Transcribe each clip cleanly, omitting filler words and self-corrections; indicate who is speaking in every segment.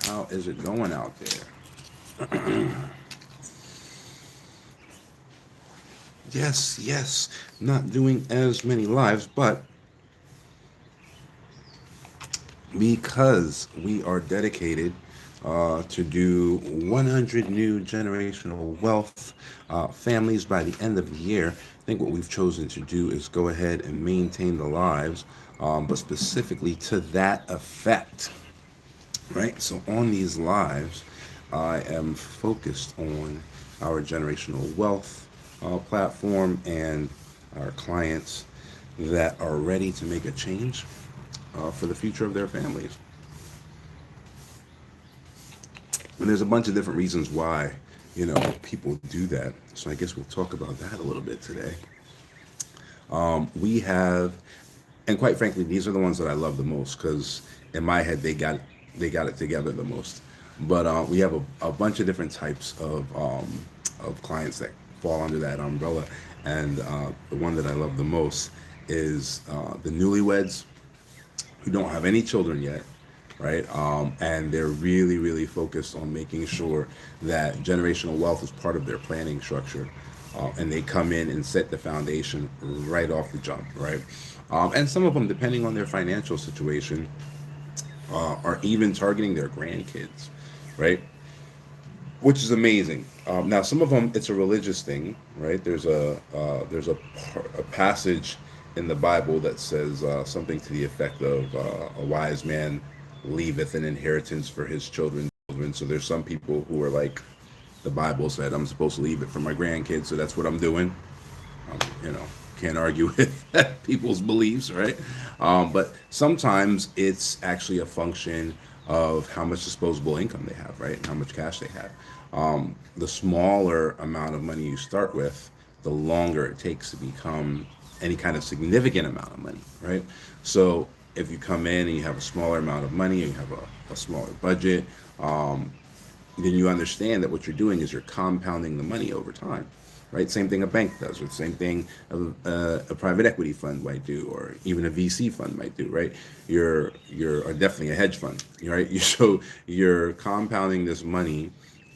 Speaker 1: How is it going out there? Yes, yes. Not doing as many lives, but because we are dedicated to do 100 new generational wealth families by the end of the year. I think what we've chosen to do is go ahead and maintain the lives, but specifically to that effect, right? So on these lives, I am focused on our generational wealth platform and our clients that are ready to make a change for the future of their families. And there's a bunch of different reasons why, people do that. So I guess we'll talk about that a little bit today. We have, and quite frankly, these are the ones that I love the most because in my head they got it together the most. But we have a bunch of different types of clients that fall under that umbrella, and the one that I love the most is the newlyweds who don't have any children yet, right? And they're really, really focused on making sure that generational wealth is part of their planning structure. And they come in and set the foundation right off the jump, right? And some of them, depending on their financial situation, are even targeting their grandkids, right? Which is amazing. Now, some of them, it's a religious thing, right? There's a passage in the Bible that says something to the effect of a wise man leaveth an inheritance for his children's children. So there's some people who are like, the Bible said, I'm supposed to leave it for my grandkids, so that's what I'm doing. Um, you know, can't argue with people's beliefs, right? But sometimes it's actually a function of how much disposable income they have, right? And how much cash they have. The smaller amount of money you start with, the longer it takes to become any kind of significant amount of money, right? So if you come in and you have a smaller amount of money and you have a smaller budget, um, then you understand that what you're doing is you're compounding the money over time, right? Same thing a bank does, or the same thing a private equity fund might do, or even a VC fund might do, right? Or definitely a hedge fund, right? So you're compounding this money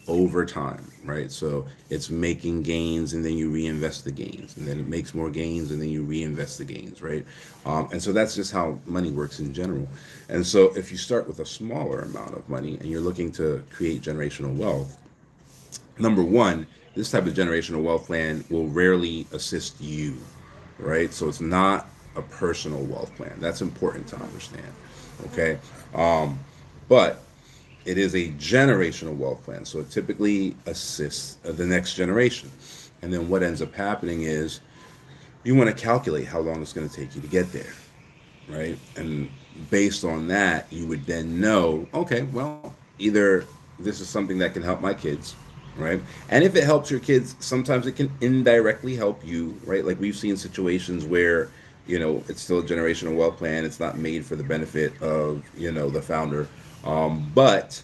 Speaker 1: over time, right? So it's making gains and then you reinvest the gains, and then it makes more gains and then you reinvest the gains, right? And so that's just how money works in general. And so if you start with a smaller amount of money and you're looking to create generational wealth, number one, this type of generational wealth plan will rarely assist you, right? So it's not a personal wealth plan. That's important to understand, okay? But it is a generational wealth plan, so it typically assists the next generation. And then what ends up happening is you want to calculate how long it's going to take you to get there, right? And based on that, you would then know, okay, well, either this is something that can help my kids, right? And if it helps your kids, sometimes it can indirectly help you, right? Like we've seen situations where, it's still a generational wealth plan. It's not made for the benefit of, the founder. But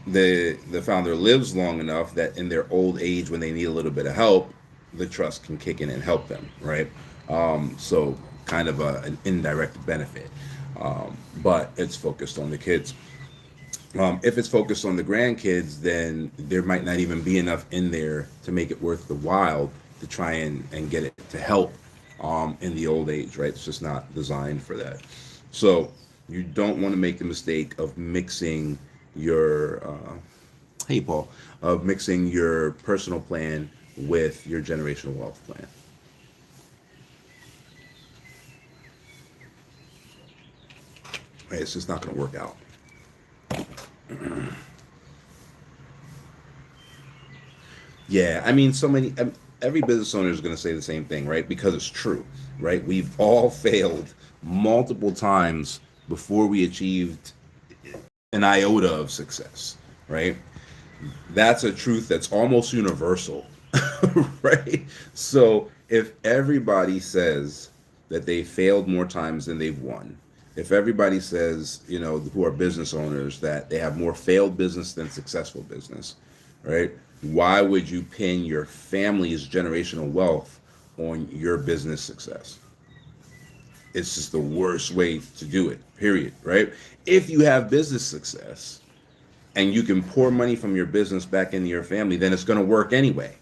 Speaker 1: the founder lives long enough that in their old age, when they need a little bit of help, the trust can kick in and help them, right? So kind of an indirect benefit, but it's focused on the kids. If it's focused on the grandkids, then there might not even be enough in there to make it worth the while to try and get it to help in the old age, right? It's just not designed for that. So you don't want to make the mistake of mixing your hey Paul, of mixing your personal plan with your generational wealth plan. Right? It's just not going to work out. Yeah, I mean, every business owner is going to say the same thing, right? Because it's true, right? We've all failed multiple times before we achieved an iota of success, right? That's a truth that's almost universal, right? So if everybody says that they failed more times than they've won, if everybody says, who are business owners, that they have more failed business than successful business, right? Why would you pin your family's generational wealth on your business success? It's just the worst way to do it, period, right? If you have business success and you can pour money from your business back into your family, then it's going to work anyway.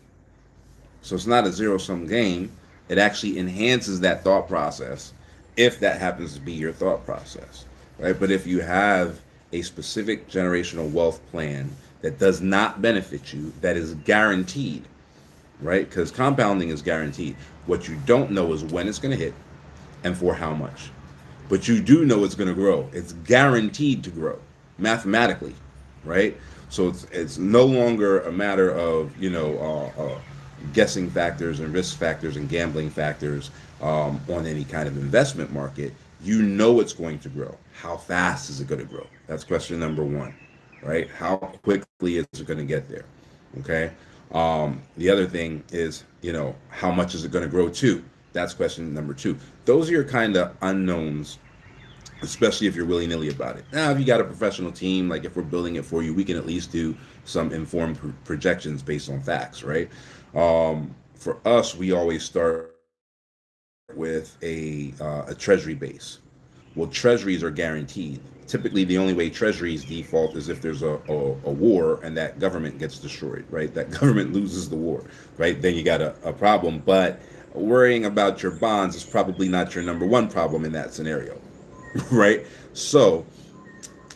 Speaker 1: So it's not a zero sum game. It actually enhances that thought process if that happens to be your thought process, right? But if you have a specific generational wealth plan that does not benefit you, that is guaranteed, right? Because compounding is guaranteed. What you don't know is when it's going to hit and for how much. But you do know it's going to grow. It's guaranteed to grow mathematically, right? So it's no longer a matter of guessing factors and risk factors and gambling factors on any kind of investment market. You know it's going to grow. How fast is it going to grow? That's question number one, right? How quickly is it going to get there? Okay. The other thing is, how much is it going to grow to? That's question number two. Those are your kind of unknowns, especially if you're willy-nilly about it. Now, if you got a professional team, like if we're building it for you, we can at least do some informed projections based on facts, right? For us, we always start with a treasury base. Well, treasuries are guaranteed. Typically, the only way treasuries default is if there's a war and that government gets destroyed, right? That government loses the war, right? Then you got a problem. But worrying about your bonds is probably not your number one problem in that scenario, right? So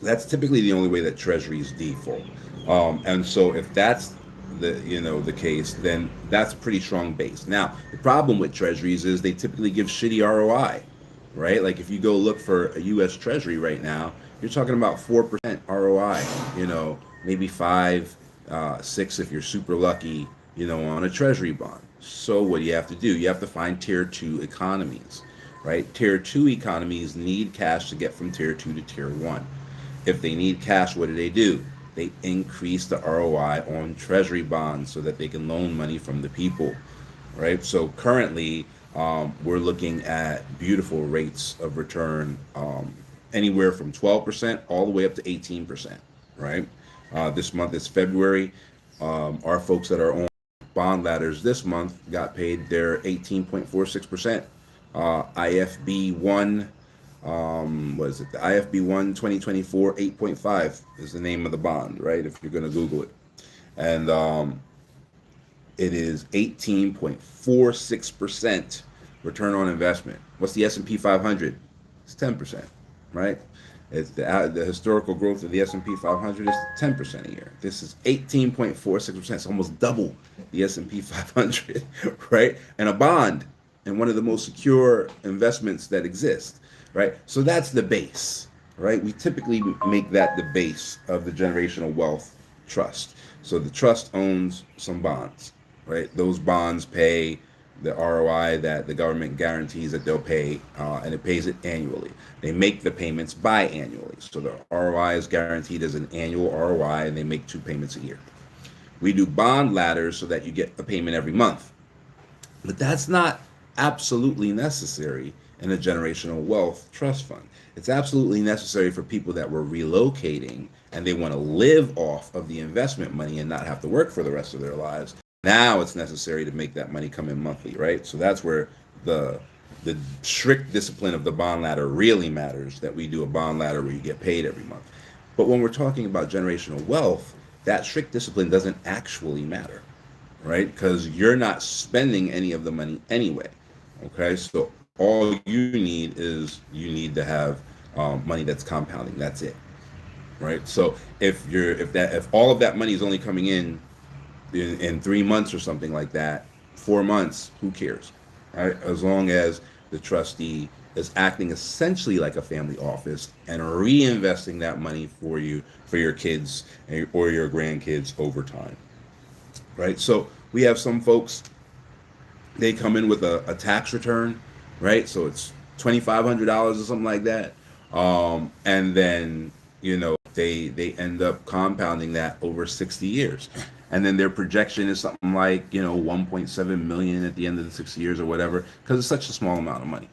Speaker 1: that's typically the only way that treasuries default. And so if that's the case, then that's a pretty strong base. Now, the problem with treasuries is they typically give shitty ROI, right? Like if you go look for a U.S. Treasury right now, you're talking about 4% ROI. Maybe 5, 6 if you're super lucky. On a Treasury bond. So what do you have to do? You have to find tier two economies, right? Tier two economies need cash to get from tier two to tier one. If they need cash, what do? They increase the ROI on treasury bonds so that they can loan money from the people, right? So currently, we're looking at beautiful rates of return, anywhere from 12% all the way up to 18%, right? This month is February. Our folks that are on bond ladders this month got paid their 18.46%. IFB one, what is it? The IFB one 2024 8.5 is the name of the bond, right? If you're going to Google it, and it is 18.46% return on investment. What's the S&P 500? It's 10%, right? It's the historical growth of the S&P 500 is 10% a year. This is 18.46%. It's almost double the S&P 500, right? And a bond, and one of the most secure investments that exist, right? So that's the base, right? We typically make that the base of the generational wealth trust. So the trust owns some bonds, right? Those bonds pay the ROI that the government guarantees that they'll pay, and it pays it annually. They make the payments biannually. So the ROI is guaranteed as an annual ROI, and they make 2 payments a year. We do bond ladders so that you get a payment every month. But that's not absolutely necessary in a generational wealth trust fund. It's absolutely necessary for people that were relocating and they want to live off of the investment money and not have to work for the rest of their lives. Now it's necessary to make that money come in monthly, right? So that's where the strict discipline of the bond ladder really matters, that we do a bond ladder where you get paid every month. But when we're talking about generational wealth, that strict discipline doesn't actually matter, right? Because you're not spending any of the money anyway. Okay, so all you need to have money that's compounding. That's it, right? So if all of that money is only coming in 3 months or something like that, 4 months, who cares, right? As long as the trustee is acting essentially like a family office and reinvesting that money for you, for your kids or your grandkids over time, right? So we have some folks, they come in with a tax return, right? So it's $2,500 or something like that, and then they end up compounding that over 60 years, and then their projection is something like 1.7 million at the end of the 60 years or whatever, because it's such a small amount of money.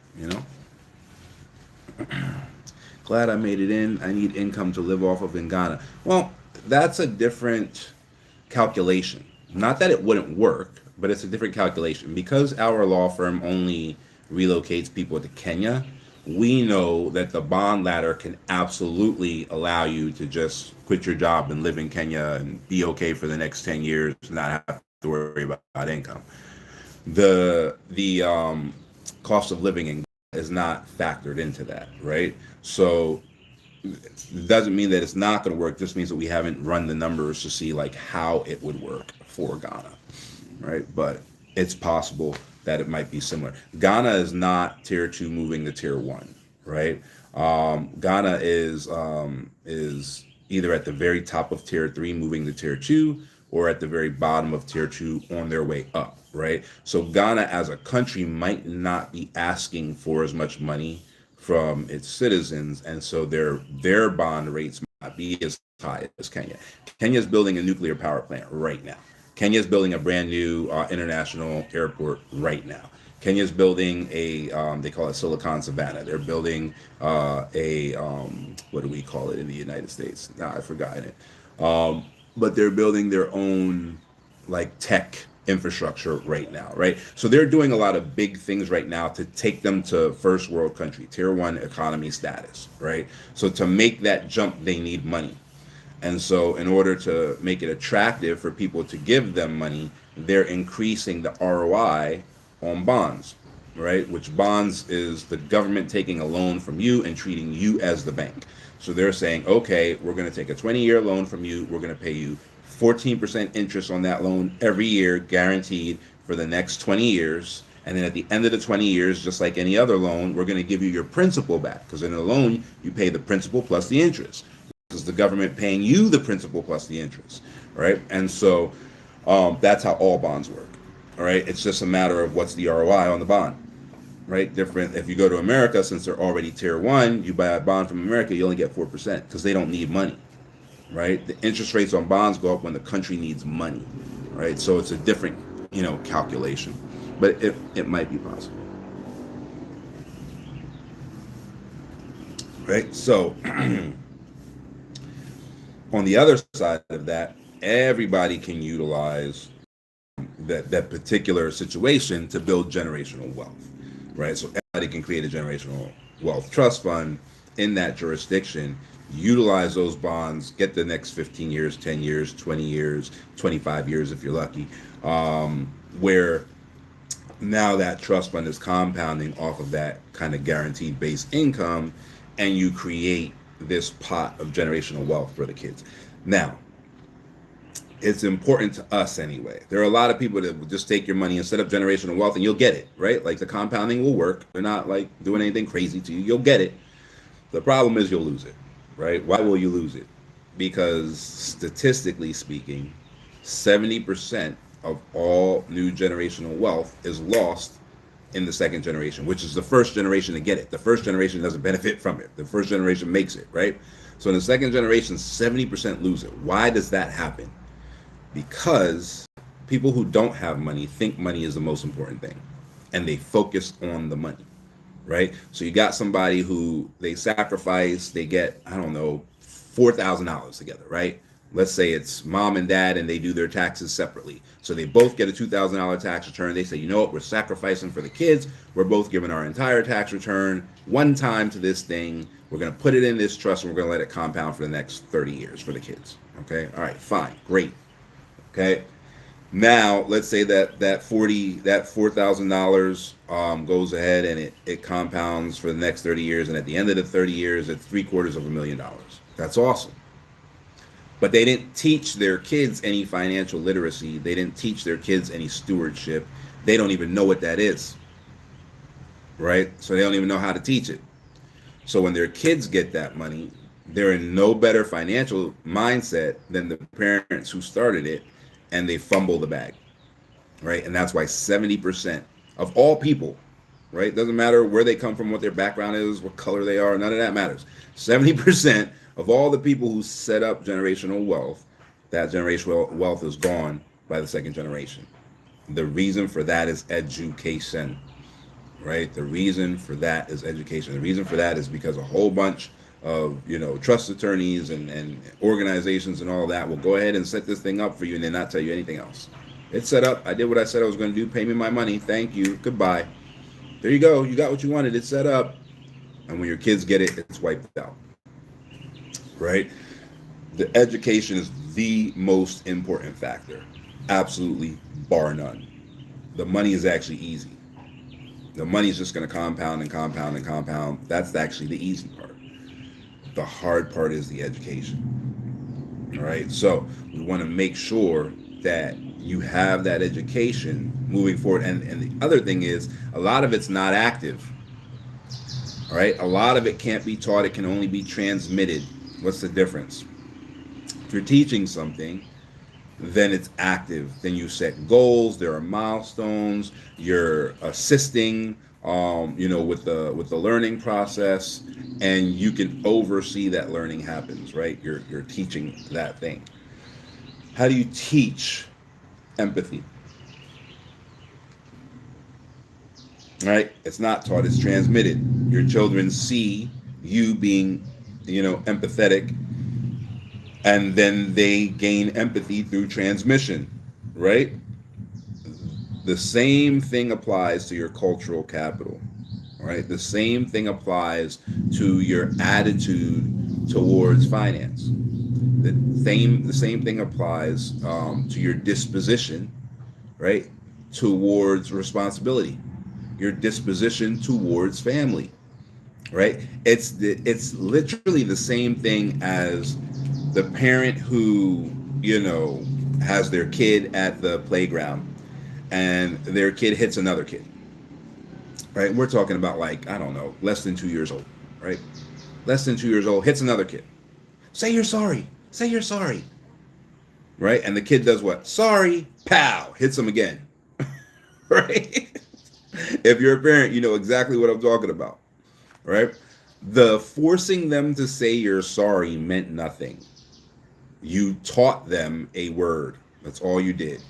Speaker 1: Glad I made it in. I need income to live off of in Ghana. Well, that's a different calculation. Not that it wouldn't work, but it's a different calculation. Because our law firm only relocates people to Kenya, We know that the bond ladder can absolutely allow you to just quit your job and live in Kenya and be okay for the next 10 years and not have to worry about income. The cost of living in is not factored into that, right? So it doesn't mean that it's not going to work. It just means that we haven't run the numbers to see like how it would work for Ghana, right? But it's possible that it might be similar. Ghana is not tier two moving to tier one, right? Ghana is either at the very top of tier three moving to tier two, or at the very bottom of tier two on their way up, right? So Ghana as a country might not be asking for as much money from its citizens, and so their bond rates might not be as high as Kenya. Kenya is building a nuclear power plant right now. Kenya is building a brand new international airport right now. Kenya is building a they call it Silicon Savannah. They're building a what do we call it in the United States? Nah, I've forgotten it. But they're building their own like tech infrastructure right now, right? So they're doing a lot of big things right now to take them to first world country, tier one economy status, right? So to make that jump, they need money. And so, in order to make it attractive for people to give them money, they're increasing the ROI on bonds, right? Which bonds is the government taking a loan from you and treating you as the bank. So they're saying, okay, we're going to take a 20-year loan from you. We're going to pay you 14% interest on that loan every year, guaranteed for the next 20 years. And then at the end of the 20 years, just like any other loan, we're going to give you your principal back. Because in a loan, you pay the principal plus the interest. Is the government paying you the principal plus the interest, right? And so that's how all bonds work, all right? It's just a matter of what's the ROI on the bond, right? Different. If you go to America, since they're already tier one, you buy a bond from America, you only get 4% because they don't need money, right? The interest rates on bonds go up when the country needs money, right? So it's a different, calculation, but it might be possible, right? So on the other side of that, everybody can utilize that particular situation to build generational wealth, right? So everybody can create a generational wealth trust fund in that jurisdiction, utilize those bonds, get the next 15 years, 10 years, 20 years, 25 years if you're lucky, where now that trust fund is compounding off of that kind of guaranteed base income, and you create this pot of generational wealth for the kids. Now, it's important to us anyway. There are a lot of people that will just take your money and set up generational wealth and you'll get it, right? Like the compounding will work. They're not like doing anything crazy to you. You'll get it. The problem is you'll lose it, right? Why will you lose it? Because statistically speaking, 70% of all new generational wealth is lost in the second generation, which is the first generation to get it. The first generation doesn't benefit from it. The first generation makes it, right? So in the second generation, 70% lose it. Why does that happen? Because people who don't have money think money is the most important thing, and they focus on the money, right? So you got somebody who they sacrifice, they get, I don't know, $4,000 together, right? Let's say it's mom and dad and they do their taxes separately. So they both get a $2,000 tax return. They say, you know what, we're sacrificing for the kids. We're both giving our entire tax return one time to this thing. We're going to put it in this trust and we're going to let it compound for the next 30 years for the kids. Okay. All right, fine. Great. Okay. Now let's say that $4,000 goes ahead and it compounds for the next 30 years. And at the end of the 30 years, it's $750,000. That's awesome. But they didn't teach their kids any financial literacy. They didn't teach their kids any stewardship. They don't even know what that is, right? So they don't even know how to teach it. So when their kids get that money, they're in no better financial mindset than the parents who started it, and they fumble the bag, right? And that's why 70% of all people, right? Doesn't matter where they come from, what their background is, what color they are, none of that matters. 70% of all the people who set up generational wealth, that generational wealth is gone by the second generation. The reason for that is education, right? The reason for that is education. The reason for that is because a whole bunch of, trust attorneys and organizations and all that will go ahead and set this thing up for you and then not tell you anything else. It's set up. I did what I said I was going to do. Pay me my money. Thank you. Goodbye. There you go. You got what you wanted. It's set up. And when your kids get it, it's wiped out, right? The education is the most important factor, absolutely, bar none. The money is actually easy. The money is just going to compound and compound and compound. That's actually the easy part. The hard part is the education. All right. So we want to make sure that you have that education moving forward. And the other thing is, a lot of it's not active. All right. A lot of it can't be taught, it can only be transmitted. What's the difference? If you're teaching something, then it's active. Then you set goals. There are milestones. You're assisting, with the learning process, and you can oversee that learning happens. Right? You're teaching that thing. How do you teach empathy? Right? It's not taught. It's transmitted. Your children see you being, empathetic, and then they gain empathy through transmission. Right? The same thing applies to your cultural capital, right? The same thing applies to your attitude towards finance. The same thing applies to your disposition, right? Towards responsibility, your disposition towards family, right? It's literally the same thing as the parent who has their kid at the playground and their kid hits another kid, right? We're talking about, like, I don't know, less than 2 years old, right? Less than 2 years old, hits another kid. Say you're sorry. Say you're sorry. Right? And the kid does what? Sorry. Pow. Hits him again. Right? If you're a parent, you know exactly what I'm talking about. Right? The forcing them to say you're sorry meant nothing. You taught them a word. That's all you did.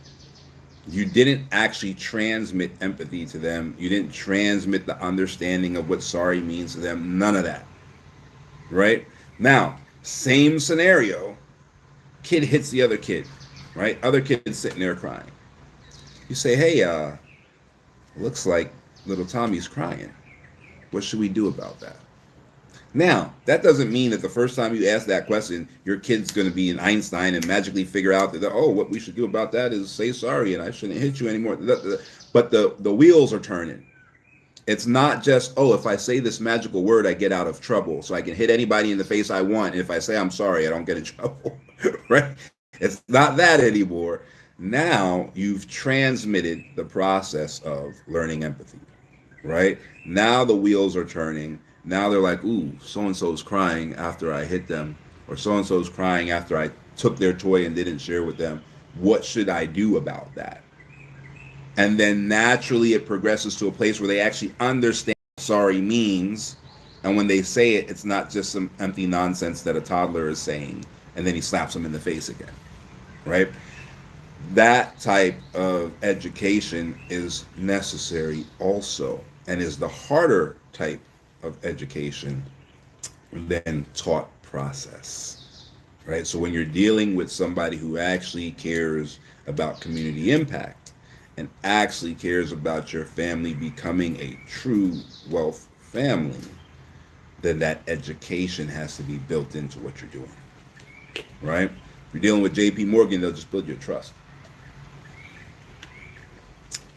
Speaker 1: You didn't actually transmit empathy to them. You didn't transmit the understanding of what sorry means to them. None of that. Right? Now, same scenario. Kid hits the other kid. Right? Other kid's sitting there crying. You say, hey, looks like little Tommy's crying. What should we do about that? Now, that doesn't mean that the first time you ask that question, your kid's going to be an Einstein and magically figure out that, oh, what we should do about that is say sorry and I shouldn't hit you anymore. But the wheels are turning. It's not just, oh, if I say this magical word, I get out of trouble. So I can hit anybody in the face I want. And if I say I'm sorry, I don't get in trouble. Right? It's not that anymore. Now you've transmitted the process of learning empathy. Right? Now the wheels are turning. Now they're like, ooh, so-and-so's crying after I hit them, or so-and-so's crying after I took their toy and didn't share with them. What should I do about that? And then naturally it progresses to a place where they actually understand what sorry means. And when they say it, it's not just some empty nonsense that a toddler is saying, and then he slaps them in the face again, right? That type of education is necessary also, and is the harder type of education than taught process, right? So when you're dealing with somebody who actually cares about community impact and actually cares about your family becoming a true wealth family, then that education has to be built into what you're doing, right? If you're dealing with JP Morgan, they'll just build your trust.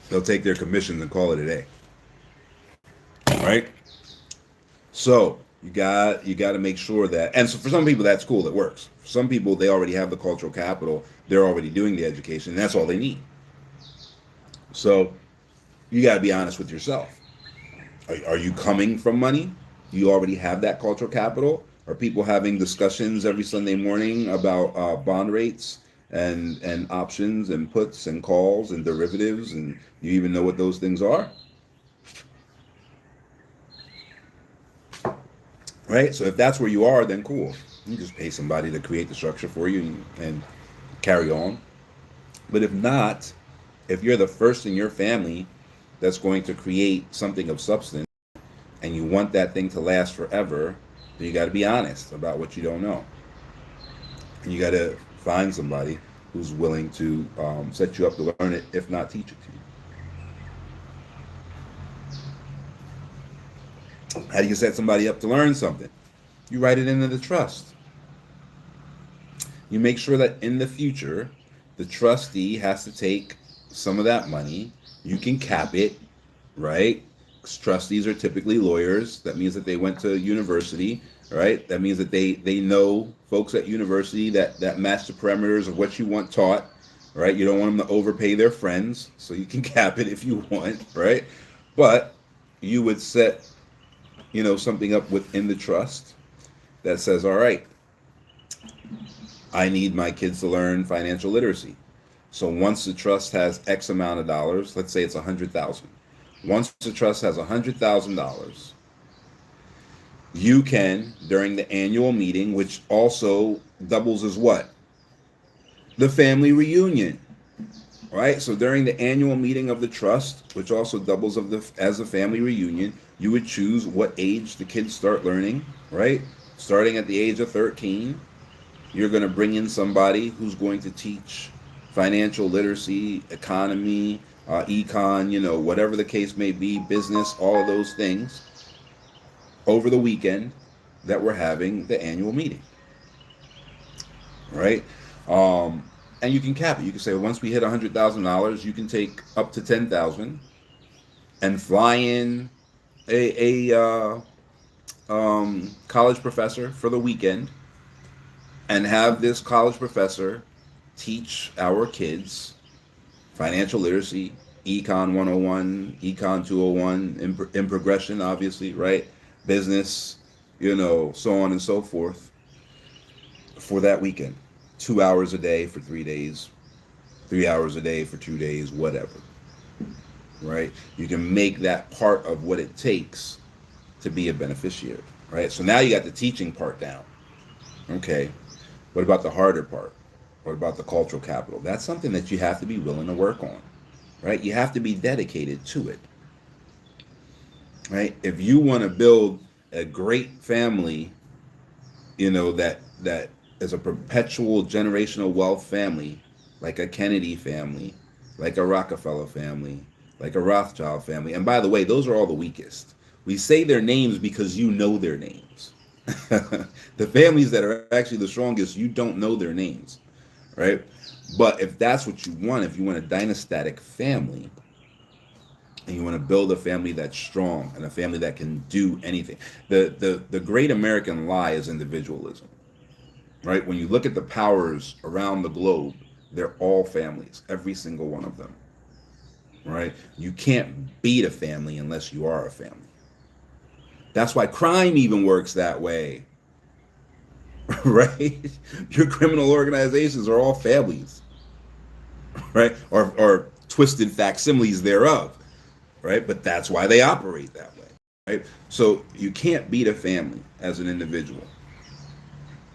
Speaker 1: They'll take their commissions and call it a day, right? So you got to make sure that, and so for some people that's cool, it works. For some people, they already have the cultural capital, they're already doing the education, and that's all they need. So you got to be honest with yourself. Are you coming from money? Do you already have that cultural capital? Are people having discussions every Sunday morning about bond rates and options and puts and calls and derivatives, and you even know what those things are? Right? So if that's where you are, then cool. You just pay somebody to create the structure for you and carry on. But if not, if you're the first in your family that's going to create something of substance and you want that thing to last forever, then you got to be honest about what you don't know. And you got to find somebody who's willing to set you up to learn it, if not teach it to you. How do you set somebody up to learn something? You write it into the trust. You make sure that in the future, the trustee has to take some of that money. You can cap it, right? 'Cause trustees are typically lawyers. That means that they went to university, right? That means that they know folks at university that match the parameters of what you want taught, right? You don't want them to overpay their friends, so you can cap it if you want, right? But you would set, something up within the trust that says, all right, I need my kids to learn financial literacy. So once the trust has X amount of dollars, let's say it's 100,000. Once the trust has $100,000, you can, during the annual meeting, which also doubles as what? The family reunion, right? So during the annual meeting of the trust, which also doubles as a family reunion, you would choose what age the kids start learning, right? Starting at the age of 13, you're going to bring in somebody who's going to teach financial literacy, economy, econ, whatever the case may be, business, all of those things over the weekend that we're having the annual meeting, right? And you can cap it. You can say, once we hit $100,000, you can take up to 10,000 and fly in a college professor for the weekend and have this college professor teach our kids financial literacy, econ 101, econ 201, in progression, obviously, right? Business, so on and so forth for that weekend. 2 hours a day for 3 days, 3 hours a day for 2 days, whatever, right? You can make that part of what it takes to be a beneficiary, right? So now you got the teaching part down. Okay. What about the harder part? What about the cultural capital? That's something that you have to be willing to work on, right? You have to be dedicated to it, right? If you want to build a great family, that is a perpetual generational wealth family, like a Kennedy family, like a Rockefeller family, like a Rothschild family. And by the way, those are all the weakest. We say their names because you know their names. The families that are actually the strongest, you don't know their names, right? But if that's what you want, if you want a dynastic family, and you want to build a family that's strong and a family that can do anything, the great American lie is individualism, right? When you look at the powers around the globe, they're all families, every single one of them, right? You can't beat a family unless you are a family. That's why crime even works that way, right? Your criminal organizations are all families, right? Or twisted facsimiles thereof, right? But that's why they operate that way, right? So you can't beat a family as an individual,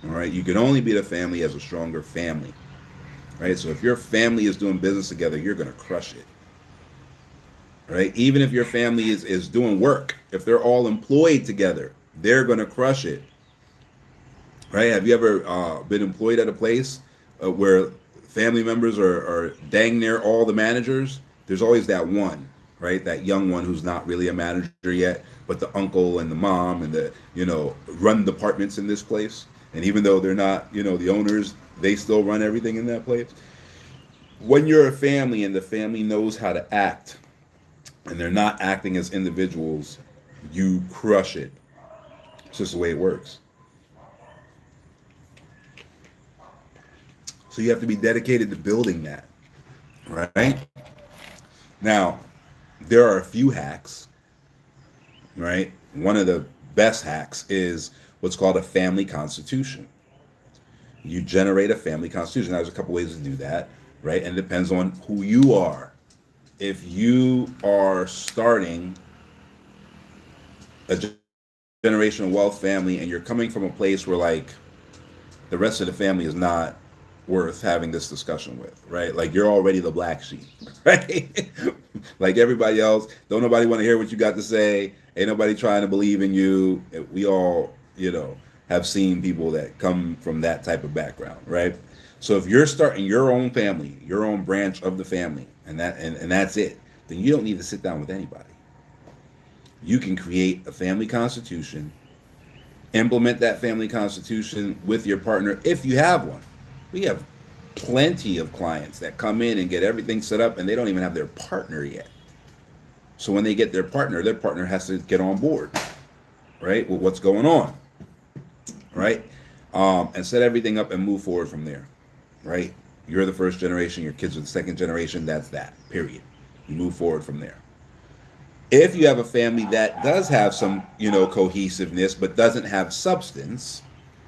Speaker 1: all right? You can only beat a family as a stronger family, right? So if your family is doing business together, you're going to crush it, right? Even if your family is doing work, if they're all employed together, they're going to crush it, right? Have you ever been employed at a place where family members are dang near all the managers? There's always that one, right? That young one who's not really a manager yet, but the uncle and the mom and the, run departments in this place. And even though they're not, the owners, they still run everything in that place. When you're a family and the family knows how to act and they're not acting as individuals, you crush it. It's just the way it works. So you have to be dedicated to building that, right? Now, there are a few hacks, right? One of the best hacks is what's called a family constitution. You generate a family constitution. Now, there's a couple ways to do that, right? And it depends on who you are. If you are starting a generational wealth family and you're coming from a place where like the rest of the family is not worth having this discussion with, right? Like you're already the black sheep, right? Like everybody else, don't nobody want to hear what you got to say. Ain't nobody trying to believe in you. We all, have seen people that come from that type of background, right? So if you're starting your own family, your own branch of the family, and that's it, then you don't need to sit down with anybody. You can create a family constitution, implement that family constitution with your partner if you have one. We have plenty of clients that come in and get everything set up and they don't even have their partner yet. So when they get their partner has to get on board, right, with what's going on, right? And set everything up and move forward from there, right? You're the first generation, your kids are the second generation, that's that, period. You move forward from there. If you have a family that does have some, cohesiveness, but doesn't have substance,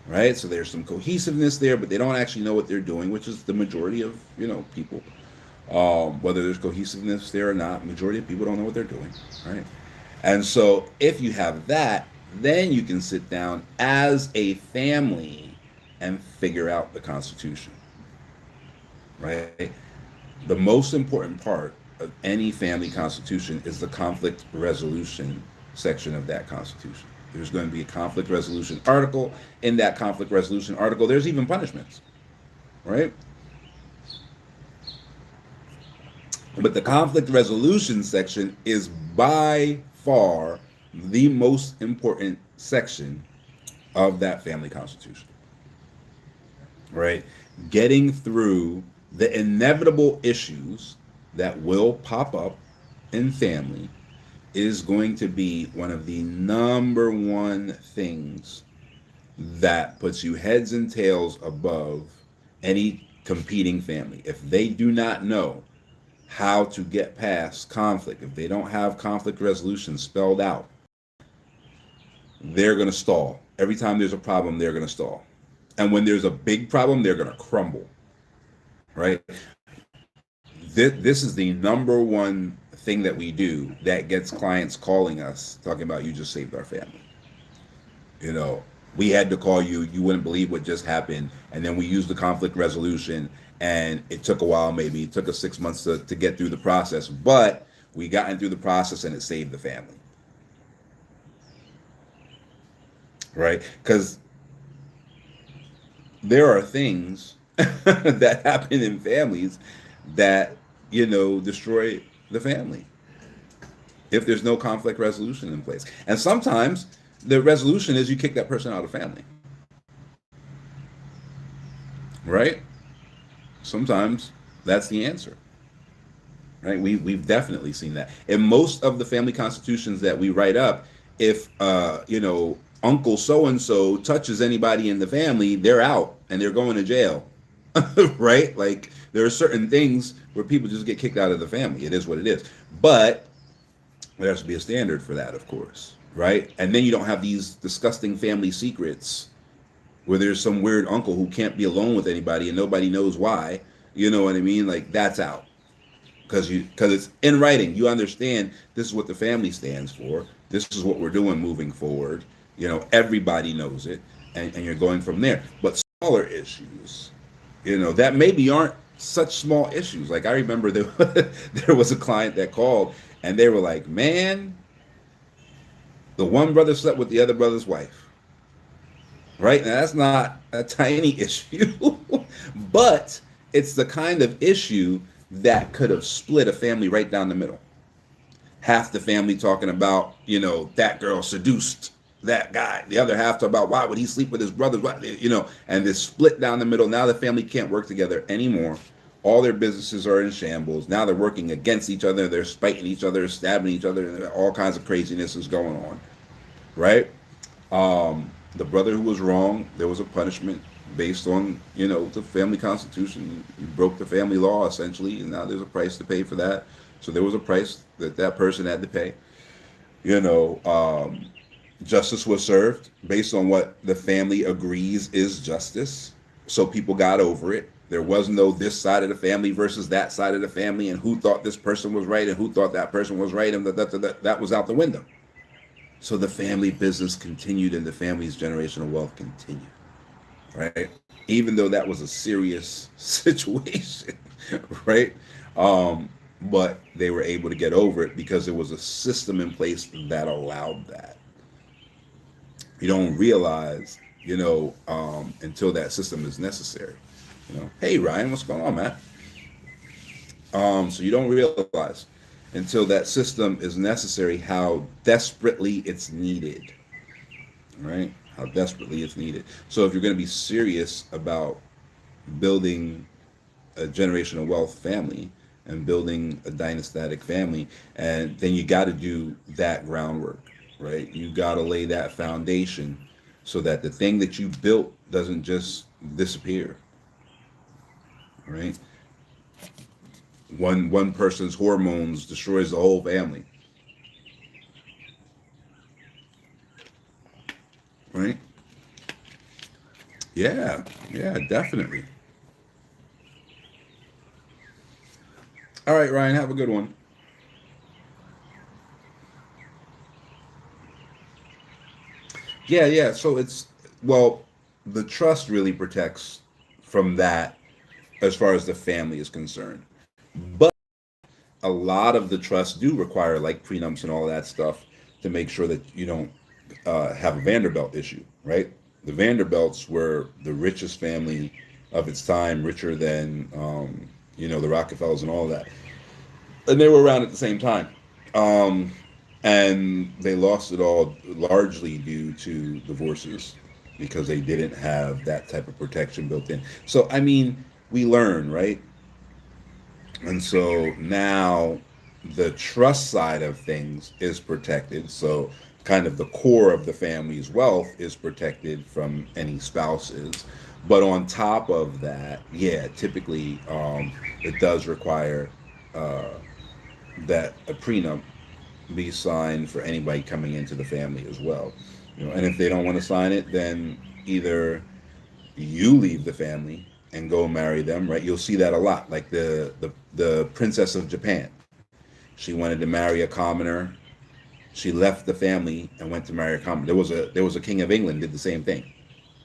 Speaker 1: right? So there's some cohesiveness there, but they don't actually know what they're doing, which is the majority of, people. Whether there's cohesiveness there or not, majority of people don't know what they're doing, right? And so if you have that, then you can sit down as a family and figure out the Constitution, right? The most important part of any family constitution is the conflict resolution section of that constitution. There's going to be a conflict resolution article. In that conflict resolution article, there's even punishments, right? But the conflict resolution section is by far the most important section of that family constitution, right? Getting through the inevitable issues that will pop up in family is going to be one of the number one things that puts you heads and tails above any competing family. If they do not know how to get past conflict, if they don't have conflict resolution spelled out, they're going to stall. Every time there's a problem, they're going to stall. And when there's a big problem, they're going to crumble, right? This is the number one thing that we do that gets clients calling us talking about, you just saved our family. We had to call you, you wouldn't believe what just happened. And then we used the conflict resolution and it took a while, maybe it took us 6 months to get through the process, but we gotten through the process and it saved the family. Right? Because there are things that happen in families that, destroy the family if there's no conflict resolution in place. And sometimes the resolution is you kick that person out of the family. Right? Sometimes that's the answer. Right? We've definitely seen that. In most of the family constitutions that we write up, if Uncle so-and-so touches anybody in the family, they're out and they're going to jail. Right? Like there are certain things where people just get kicked out of the family. It is what it is. But there has to be a standard for that, of course. Right? And then you don't have these disgusting family secrets where there's some weird uncle who can't be alone with anybody and nobody knows why. You know what I mean? Like that's out. Because it's in writing. You understand this is what the family stands for. This is what we're doing moving forward. Everybody knows it, and you're going from there. But smaller issues, that maybe aren't such small issues. Like I remember there was a client that called, and they were like, man, the one brother slept with the other brother's wife. Right? Now, that's not a tiny issue, but it's the kind of issue that could have split a family right down the middle. Half the family talking about, that girl seduced that guy. The other half talking about why would he sleep with his brothers, and this split down the middle. Now the family can't work together anymore. All their businesses are in shambles. Now they're working against each other. They're spiting each other, stabbing each other, and all kinds of craziness is going on. Right? The brother who was wrong, there was a punishment based on, the family constitution. You broke the family law, essentially, and now there's a price to pay for that. So there was a price that person had to pay. Justice was served based on what the family agrees is justice. So people got over it. There was no this side of the family versus that side of the family and who thought this person was right and who thought that person was right, and that was out the window. So the family business continued and the family's generational wealth continued. Right? Even though that was a serious situation, right? But they were able to get over it because there was a system in place that allowed that. You don't realize, until that system is necessary. Hey Ryan, what's going on, man? So you don't realize until that system is necessary, how desperately it's needed, right? How desperately it's needed. So if you're going to be serious about building a generational wealth family and building a dynastic family, and then you got to do that groundwork, right? You got to lay that foundation so that the thing that you built doesn't just disappear, right? One person's hormones destroys the whole family, right? Yeah, yeah, definitely. All right, Ryan, have a good one. Yeah, yeah. So it's, well, the trust really protects from that as far as the family is concerned. But a lot of the trusts do require like prenups and all of that stuff to make sure that you don't have a Vanderbilt issue, right? The Vanderbilts were the richest family of its time, richer than the Rockefellers and all of that, and they were around at the same time. Um, and they lost it all largely due to divorces because they didn't have that type of protection built in. So I mean, we learn, right? And so now the trust side of things is protected. So kind of the core of the family's wealth is protected from any spouses. But on top of that, yeah, typically it does require uh, that a prenup be signed for anybody coming into the family as well. And if they don't want to sign it, then either you leave the family and go marry them, right? You'll see that a lot. Like the princess of Japan, she wanted to marry a commoner. She left the family and went to marry a commoner. There was a king of England did the same thing,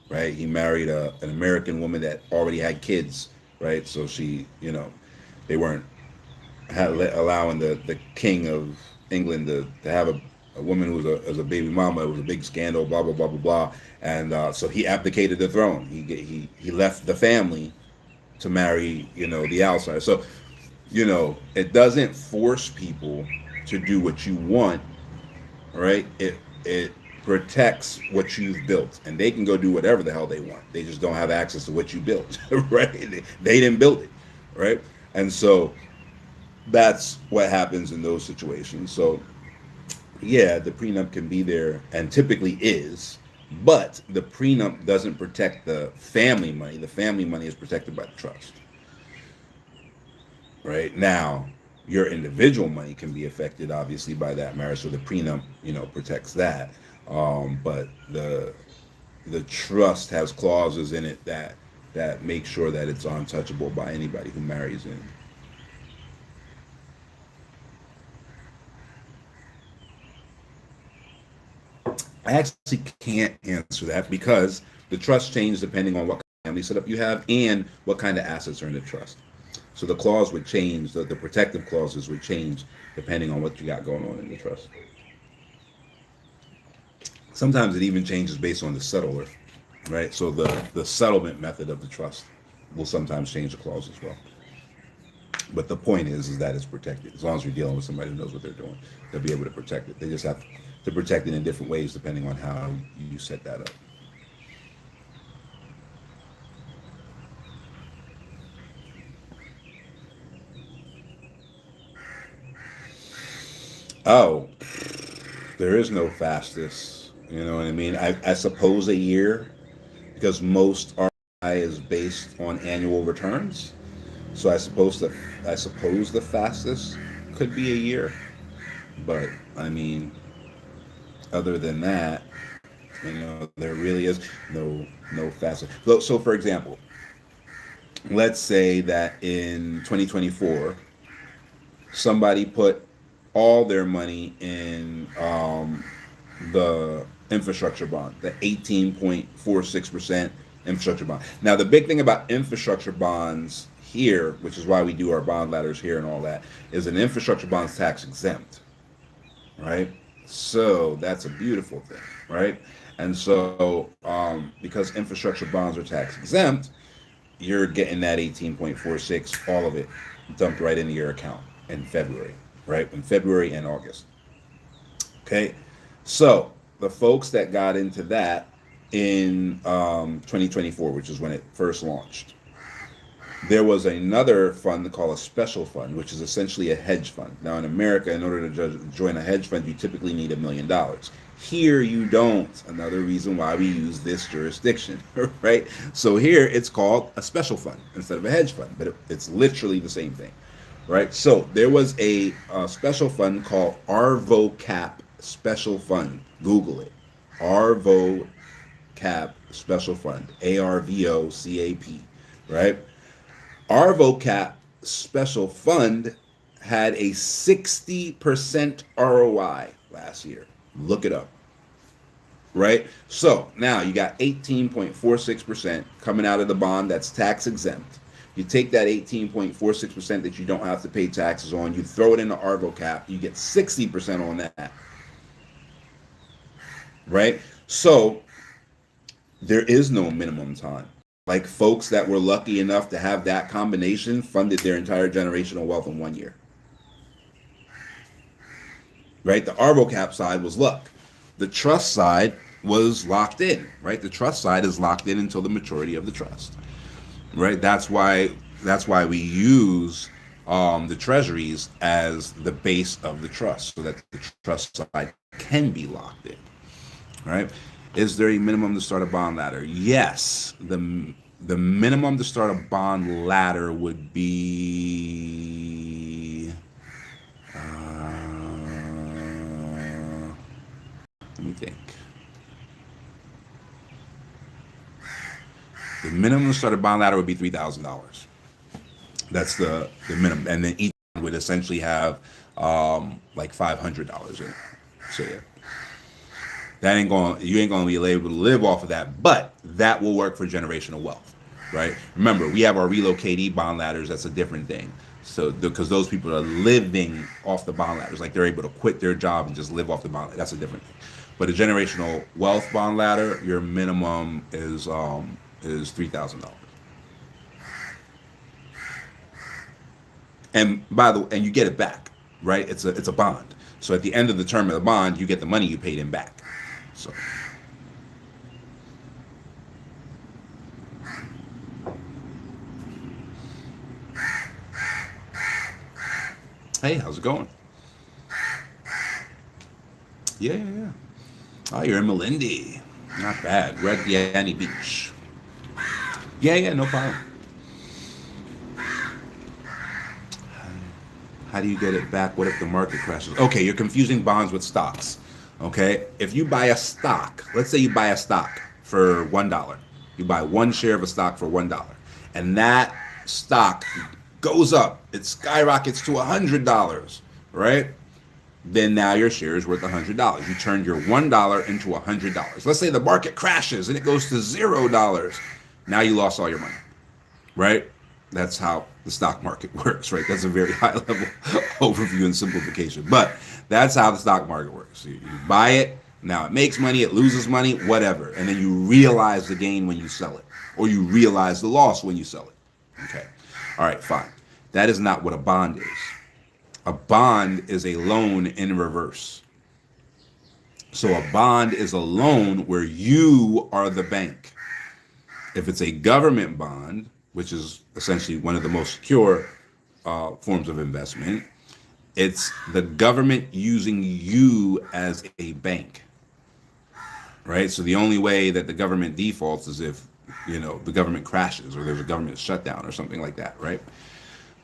Speaker 1: right? He married an American woman that already had kids, right? So they weren't allowing the king of England to have a woman who was as a baby mama. It was a big scandal, blah blah blah blah blah. And so he abdicated the throne. He left the family to marry the outsider. So it doesn't force people to do what you want, right? It protects what you've built, and they can go do whatever the hell they want. They just don't have access to what you built, right? They didn't build it, right? And so that's what happens in those situations. So yeah, the prenup can be there and typically is, but the prenup doesn't protect the family money. The family money is protected by the trust. Right now, your individual money can be affected obviously by that marriage, so the prenup protects that. But the trust has clauses in it that make sure that it's untouchable by anybody who marries in. I actually can't answer that because the trust changes depending on what kind of family setup you have and what kind of assets are in the trust. So the clause would change, the protective clauses would change depending on what you got going on in the trust. Sometimes it even changes based on the settler, right? So the settlement method of the trust will sometimes change the clause as well. But the point is that it's protected. As long as you're dealing with somebody who knows what they're doing, they'll be able to protect it. They just have to protect it in different ways depending on how you set that up. Oh, there is no fastest. You know what I mean? I suppose a year because most RI is based on annual returns. So I suppose the fastest could be a year. But I mean, other than that, there really is no fastest. So for example, let's say that in 2024 somebody put all their money in the infrastructure bond, the 18.46% infrastructure bond. Now, the big thing about infrastructure bonds here, which is why we do our bond ladders here and all that, is an infrastructure bond is tax exempt, right? So that's a beautiful thing, right? And so because infrastructure bonds are tax exempt, you're getting that 18.46, all of it dumped right into your account in February. right? In February and August. Okay, so the folks that got into that in 2024, which is when it first launched, there was another fund called a special fund, which is essentially a hedge fund. Now, in America, in order to join a hedge fund, you typically need $1 million. Here, you don't. Another reason why we use this jurisdiction, right? So here, it's called a special fund instead of a hedge fund, but it's literally the same thing, right? So there was a special fund called ARVOCAP Special Fund. Google it. ARVOCAP Special Fund. ARVOCAP, right? Our vocap special fund had a 60% ROI last year. Look it up. Right? So now you got 18.46% coming out of the bond that's tax exempt. You take that 18.46% that you don't have to pay taxes on, you throw it into ARVOCAP, you get 60% on that. Right? So there is no minimum time. Like folks that were lucky enough to have that combination funded their entire generational wealth in 1 year. Right? The ARVOCAP side was luck. The trust side was locked in, right? The trust side is locked in until the maturity of the trust. Right? That's why we use the treasuries as the base of the trust, so that the trust side can be locked in. Right? Is there a minimum to start a bond ladder? Yes. The minimum to start a bond ladder would be let me think. The minimum to start a bond ladder would be $3,000. That's the minimum, and then each would essentially have like $500 in it. So yeah. You ain't gonna be able to live off of that, but that will work for generational wealth, right? Remember, we have our relocatee bond ladders. That's a different thing. So because those people are living off the bond ladders, like they're able to quit their job and just live off the bond. That's a different thing. But a generational wealth bond ladder, your minimum is $3,000. And and you get it back, right? It's a bond. So at the end of the term of the bond, you get the money you paid in back. So, hey, how's it going? Yeah. Oh, you're in Malindi. Not bad. Red Yanni Beach. Yeah, no problem. How do you get it back? What if the market crashes? Okay, you're confusing bonds with stocks. Okay, if you buy a stock, let's say you buy a stock for $1. You buy one share of a stock for $1, and that stock goes up. It skyrockets to $100, right? Then now your share is worth $100. You turned your $1 into $100. Let's say the market crashes and it goes to $0. Now you lost all your money, right? That's how the stock market works, right? That's a very high level overview and simplification, but that's how the stock market works. You buy it, now it makes money, it loses money, whatever, and then you realize the gain when you sell it, or you realize the loss when you sell it. Okay, all right, fine. That is not what a bond is. A bond is a loan in reverse. So a bond is a loan where you are the bank. If it's a government bond, which is essentially one of the most secure forms of investment, it's the government using you as a bank, right? So the only way that the government defaults is if, the government crashes or there's a government shutdown or something like that, right?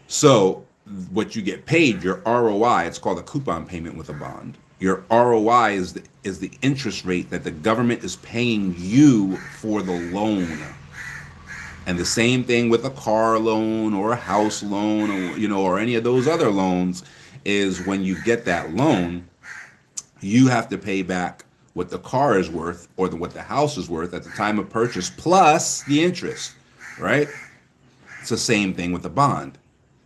Speaker 1: So what you get paid, your ROI, it's called a coupon payment with a bond. Your ROI is the interest rate that the government is paying you for the loan. And the same thing with a car loan or a house loan or any of those other loans is when you get that loan, you have to pay back what the car is worth or what the house is worth at the time of purchase plus the interest, right? It's the same thing with the bond,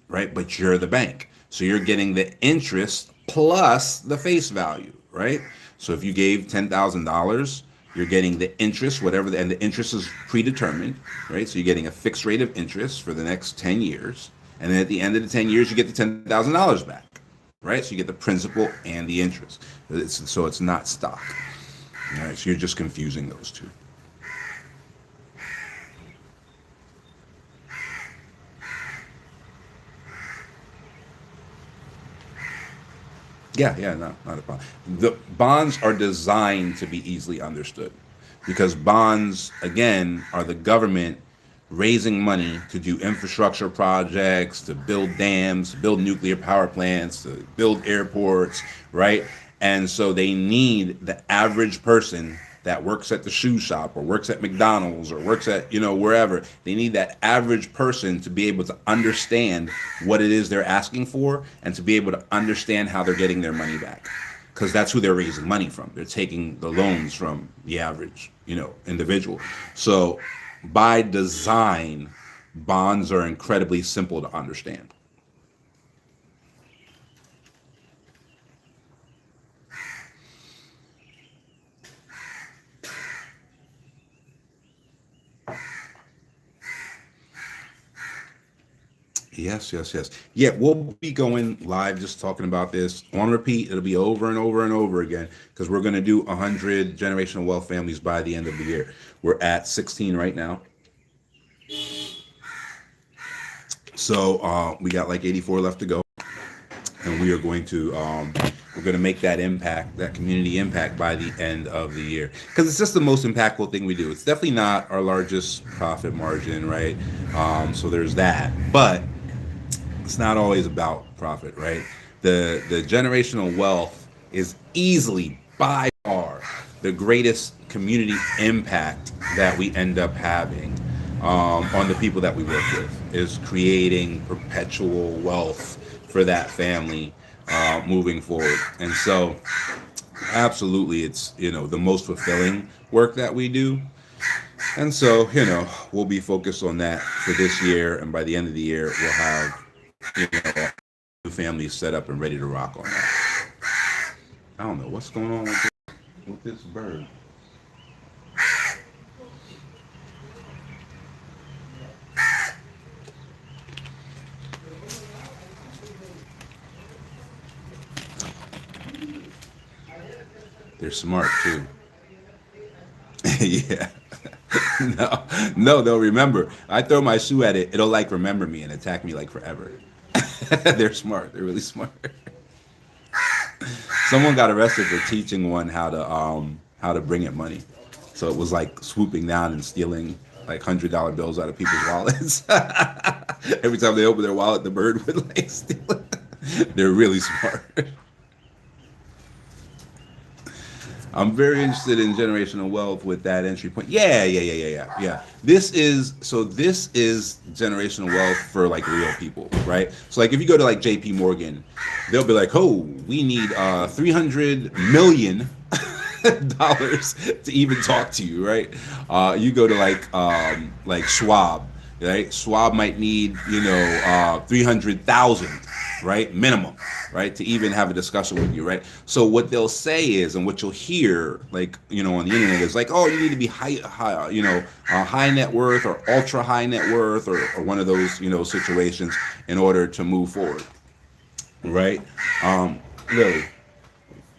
Speaker 1: right? But you're the bank. So you're getting the interest plus the face value, right? So if you gave $10,000, you're getting the interest, and the interest is predetermined, right? So you're getting a fixed rate of interest for the next 10 years. And then at the end of the 10 years, you get the $10,000 back, right? So you get the principal and the interest. So it's not stock. All right, so you're just confusing those two. Yeah, yeah, no, not a problem. The bonds are designed to be easily understood because bonds, again, are the government raising money to do infrastructure projects, to build dams, to build nuclear power plants, to build airports, right? And so they need the average person that works at the shoe shop or works at McDonald's or works at, wherever. They need that average person to be able to understand what it is they're asking for and to be able to understand how they're getting their money back. Because that's who they're raising money from. They're taking the loans from the average, individual. So by design, bonds are incredibly simple to understand. Yes, yes, yes. Yeah, we'll be going live just talking about this on repeat. It'll be over and over and over again because we're going to do 100 generational wealth families by the end of the year. We're at 16 right now. So we got like 84 left to go. And we are going to we're going to make that impact, that community impact by the end of the year because it's just the most impactful thing we do. It's definitely not our largest profit margin, right? So there's that, but it's not always about profit, right? The generational wealth is easily by far the greatest community impact that we end up having on the people that we work with is creating perpetual wealth for that family moving forward. And so absolutely it's the most fulfilling work that we do. And so we'll be focused on that for this year, and by the end of the year we'll have new families set up and ready to rock on that. I don't know what's going on with this bird. They're smart too. Yeah. No, no, they'll remember. I throw my shoe at it, it'll like remember me and attack me like forever. They're smart. They're really smart. Someone got arrested for teaching one how to bring it money. So it was like swooping down and stealing like $100 bills out of people's wallets. Every time they open their wallet, the bird would like steal it. They're really smart. I'm very interested in generational wealth with that entry point. Yeah, yeah, yeah, yeah, yeah, yeah. This is generational wealth for like real people, right? So like if you go to like JP Morgan, they'll be like, "Oh, we need 300 million dollars to even talk to you," right? You go to like Schwab, right? Schwab might need 300,000, right, minimum, right, to even have a discussion with you, right? So what they'll say is, and what you'll hear, like on the internet, is like, oh, you need to be high net worth or ultra high net worth or one of those situations in order to move forward, right? Lily,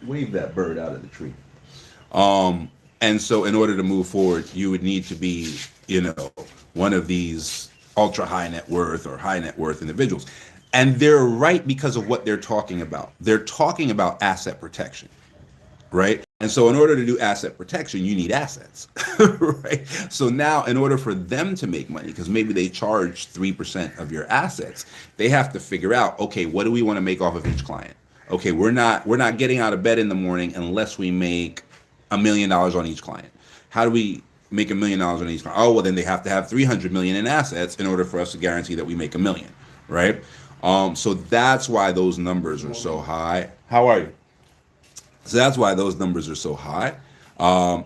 Speaker 1: wave that bird out of the tree. And so in order to move forward, you would need to be, one of these ultra high net worth or high net worth individuals. And they're right because of what they're talking about. They're talking about asset protection, right? And so in order to do asset protection, you need assets, right? So now in order for them to make money, because maybe they charge 3% of your assets, they have to figure out, okay, what do we want to make off of each client? Okay, we're not getting out of bed in the morning unless we make $1 million on each client. How do we make $1 million on each client? Oh, well, then they have to have 300 million in assets in order for us to guarantee that we make $1 million, right? So that's why those numbers are so high. How are you? So that's why those numbers are so high,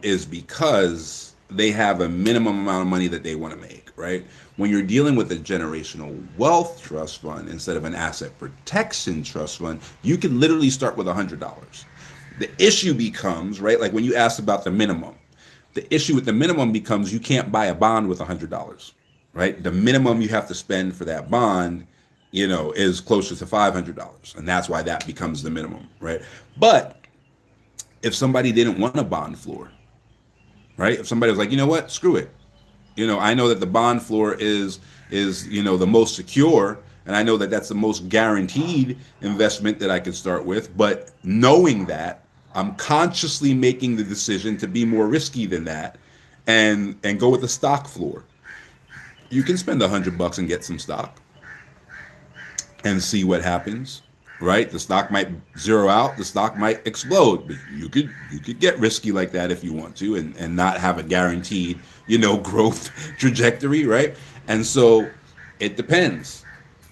Speaker 1: is because they have a minimum amount of money that they want to make, right? When you're dealing with a generational wealth trust fund instead of an asset protection trust fund, you can literally start with $100. The issue becomes, right, like when you asked about the minimum, the issue with the minimum becomes you can't buy a bond with $100, right? The minimum you have to spend for that bond, is closer to $500, and that's why that becomes the minimum, right? But if somebody didn't want a bond floor, right? If somebody was like, you know what, screw it, I know that the bond floor is the most secure, and I know that that's the most guaranteed investment that I could start with. But knowing that, I'm consciously making the decision to be more risky than that, and go with the stock floor. You can spend $100 and get some stock and see what happens. Right, the stock might zero out, the stock might explode, but you could get risky like that if you want to, and not have a guaranteed growth trajectory, right? And so it depends.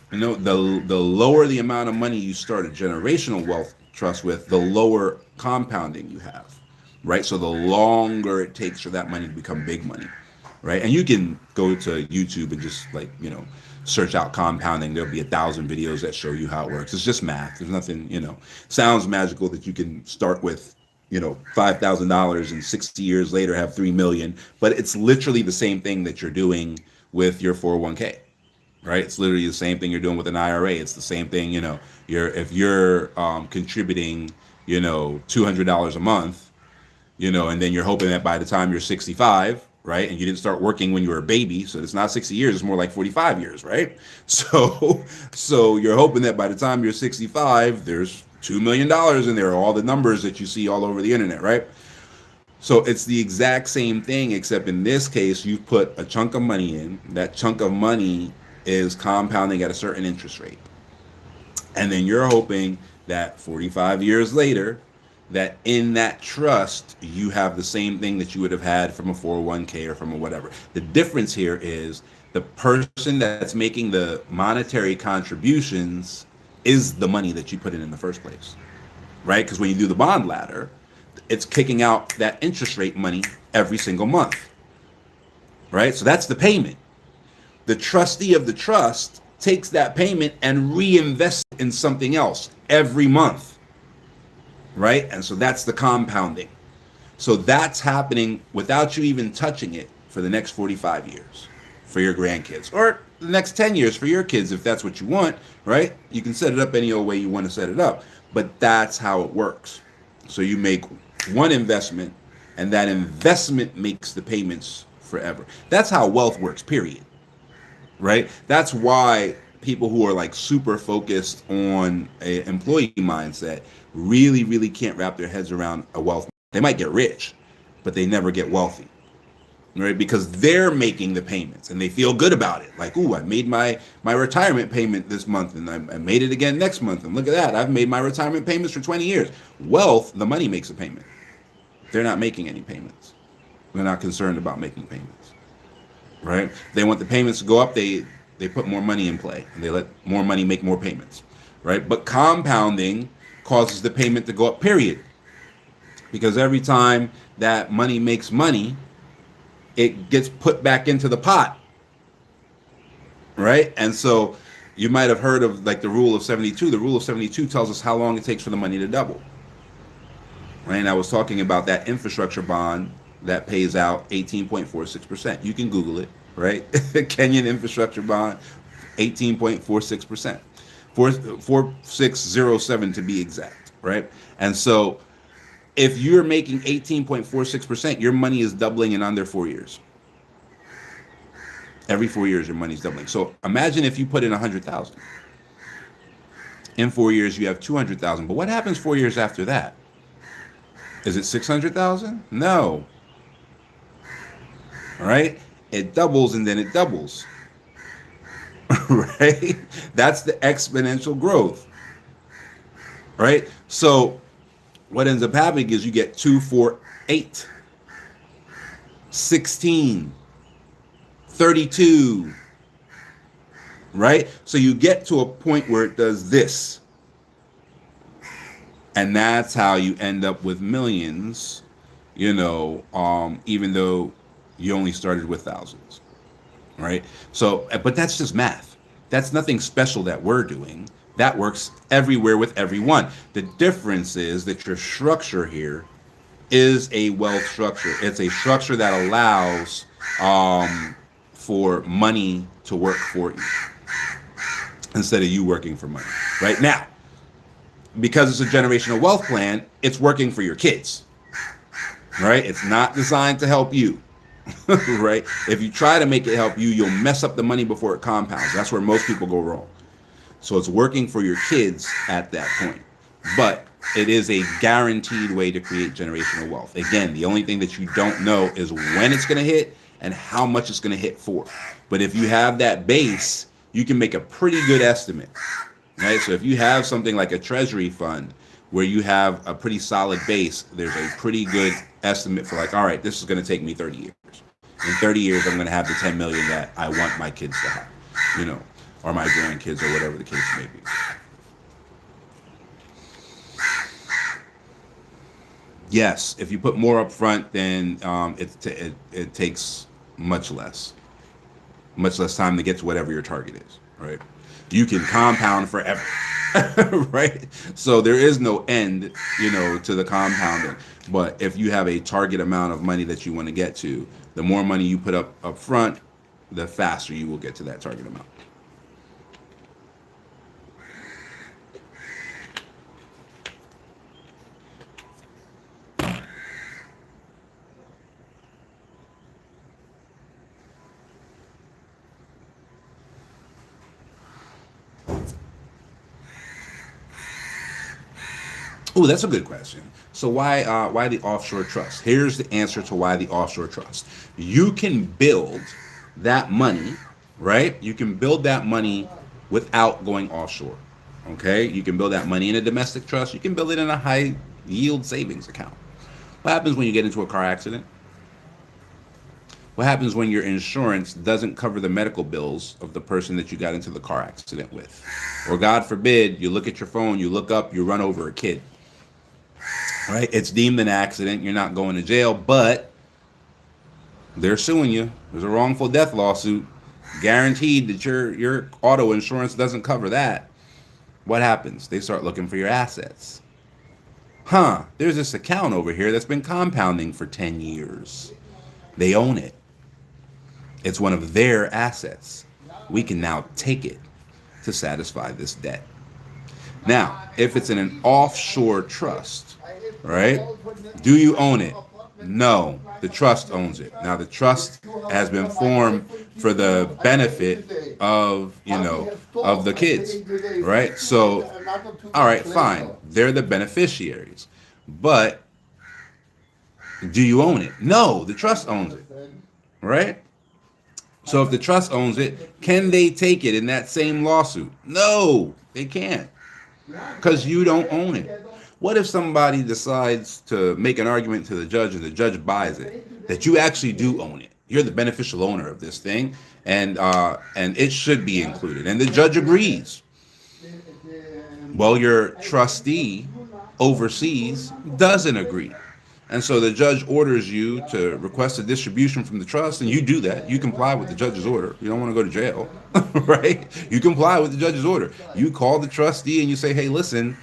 Speaker 1: The lower the amount of money you start a generational wealth trust with, the lower compounding you have, right? So the longer it takes for that money to become big money, right? And you can go to YouTube and just search out compounding. There'll be 1,000 videos that show you how it works. It's just math. There's nothing, sounds magical that you can start with, $5,000 and 60 years later have 3 million, but it's literally the same thing that you're doing with your 401k, right? It's literally the same thing you're doing with an IRA. It's the same thing, if you're contributing, $200 a month, and then you're hoping that by the time you're 65, right, and you didn't start working when you were a baby, so it's not 60 years, it's more like 45 years, right? So you're hoping that by the time you're 65, there's $2 million in there, all the numbers that you see all over the internet, right? So it's the exact same thing, except in this case, you've put a chunk of money in. That chunk of money is compounding at a certain interest rate. And then you're hoping that 45 years later, that in that trust, you have the same thing that you would have had from a 401k or from a whatever. The difference here is the person that's making the monetary contributions is the money that you put in the first place, right? Because when you do the bond ladder, it's kicking out that interest rate money every single month, right? So that's the payment. The trustee of the trust takes that payment and reinvests in something else every month, right? And so that's the compounding. So that's happening without you even touching it for the next 45 years for your grandkids, or the next 10 years for your kids, if that's what you want, right? You can set it up any old way you want to set it up, but that's how it works. So you make one investment, and that investment makes the payments forever. That's how wealth works, period. Right? That's why people who are like super focused on a employee mindset really, really can't wrap their heads around a wealth. They might get rich, but they never get wealthy, right? Because they're making the payments and they feel good about it. Like, ooh, I made my retirement payment this month, and I made it again next month. And look at that, I've made my retirement payments for 20 years. Wealth, the money makes a payment. They're not making any payments. They're not concerned about making payments. Right? They want the payments to go up. They put more money in play, and they let more money make more payments. Right? But compounding causes the payment to go up, period. Because every time that money makes money, it gets put back into the pot. Right? And so you might have heard of like the rule of 72. The rule of 72 tells us how long it takes for the money to double. Right? And I was talking about that infrastructure bond that pays out 18.46%. You can Google it, right? Kenyan infrastructure bond, 18.46%. 4607 to be exact, right? And so if you're making 18.46%, your money is doubling in under 4 years. Every 4 years, your money's doubling. So imagine if you put in 100,000. In 4 years, you have 200,000. But what happens 4 years after that? Is it 600,000? No. All right? It doubles and then it doubles. Right? That's the exponential growth. Right? So what ends up happening is you get 2, 4, 8, 16, 32. Right? So you get to a point where it does this. And that's how you end up with millions, even though you only started with thousands, right? So, but that's just math. That's nothing special that we're doing. That works everywhere with everyone. The difference is that your structure here is a wealth structure. It's a structure that allows for money to work for you. instead of you working for money. Right now, because it's a generational wealth plan, it's working for your kids. Right? It's not designed to help you. Right? If you try to make it help you, you'll mess up the money before it compounds. That's where most people go wrong. So it's working for your kids at that point. But it is a guaranteed way to create generational wealth. Again, the only thing that you don't know is when it's going to hit and how much it's going to hit for. But if you have that base, you can make a pretty good estimate. Right? So if you have something like a treasury fund where you have a pretty solid base, there's a pretty good estimate for like, all right, this is going to take me 30 years. In 30 years, I'm going to have the 10 million that I want my kids to have, you know, or my grandkids or whatever the case may be. Yes, if you put more up front, then it takes much less time to get to whatever your target is, right? You can compound forever, right? So there is no end, you know, to the compounding. But if you have a target amount of money that you want to get to, the more money you put up front, the faster you will get to that target amount. Oh, that's a good question. So why the offshore trust? Here's the answer to why the offshore trust. You can build that money, right? You can build that money without going offshore. Okay? You can build that money in a domestic trust. You can build it in a high yield savings account. What happens when you get into a car accident? What happens when your insurance doesn't cover the medical bills of the person that you got into the car accident with? Or God forbid, you look at your phone, you look up, you run over a kid. Right? It's deemed an accident. You're not going to jail, but they're suing you. There's a wrongful death lawsuit. Guaranteed that your auto insurance doesn't cover that. What happens? They start looking for your assets. There's this account over here that's been compounding for 10 years. They own it. It's one of their assets. We can now take it to satisfy this debt. Now, if it's in an offshore trust, right? Do you own it? No, the trust owns it. Now, the trust has been formed for the benefit of, you know, of the kids, right? So, all right, fine. They're the beneficiaries. But do you own it? No, the trust owns it, right? So if the trust owns it, can they take it in that same lawsuit? No, they can't, because you don't own it. What if somebody decides to make an argument to the judge and the judge buys it, that you actually do own it? You're the beneficial owner of this thing, and it should be included. And the judge agrees. Well, your trustee overseas doesn't agree. And so the judge orders you to request a distribution from the trust, and you do that. You comply with the judge's order. You don't want to go to jail, right? You comply with the judge's order. You call the trustee and you say, hey, listen,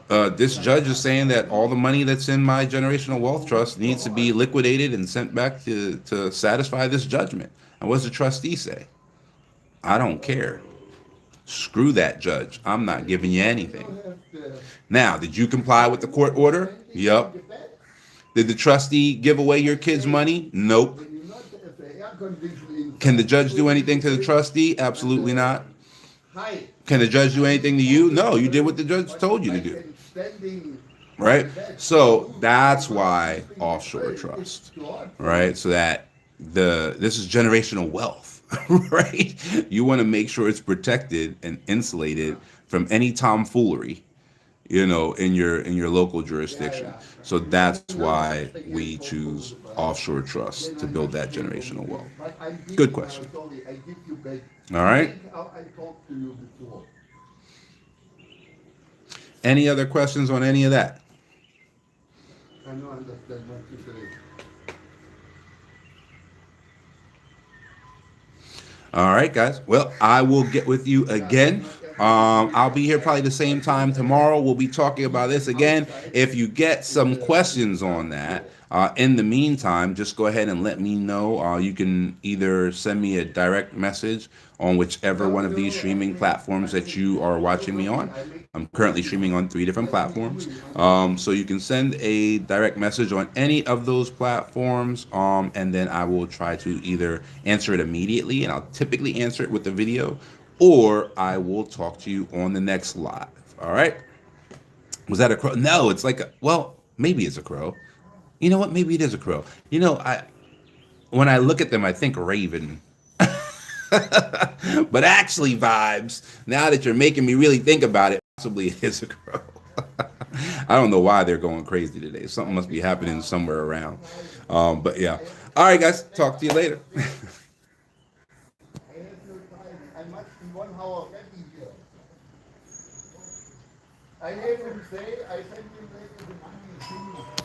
Speaker 1: this judge is saying that all the money that's in my generational wealth trust needs to be liquidated and sent back to satisfy this judgment. And what does the trustee say? I don't care. Screw that judge. I'm not giving you anything. Now, did you comply with the court order? Yup. Did the trustee give away your kid's money? Nope. Can the judge do anything to the trustee? Absolutely not. Can the judge do anything to you? No, you did what the judge told you to do. Right? So that's why offshore trust. Right? So that this is generational wealth. Right? You want to make sure it's protected and insulated from any tomfoolery, you know, in your local jurisdiction. So that's why we choose offshore trust to build that generational wealth. Good question. All right. Any other questions on any of that? All right, guys. Well, I will get with you again. I'll be here probably the same time tomorrow. We'll be talking about this again. If you get some questions on that, In the meantime, just go ahead and let me know. You can either send me a direct message on whichever one of these streaming platforms that you are watching me on. I'm currently streaming on 3 different platforms. So you can send a direct message on any of those platforms, and then I will try to either answer it immediately, and I'll typically answer it with the video, or I will talk to you on the next live. All right? Was that a crow? No, it's like well, maybe it's a crow. You know what? Maybe it is a crow. I when I look at them, I think raven, but actually, vibes. Now that you're making me really think about it, possibly it is a crow. I don't know why they're going crazy today. Something must be happening somewhere around. But yeah. All right, guys. Talk to you later.
Speaker 2: I have him say, I sent him later the money.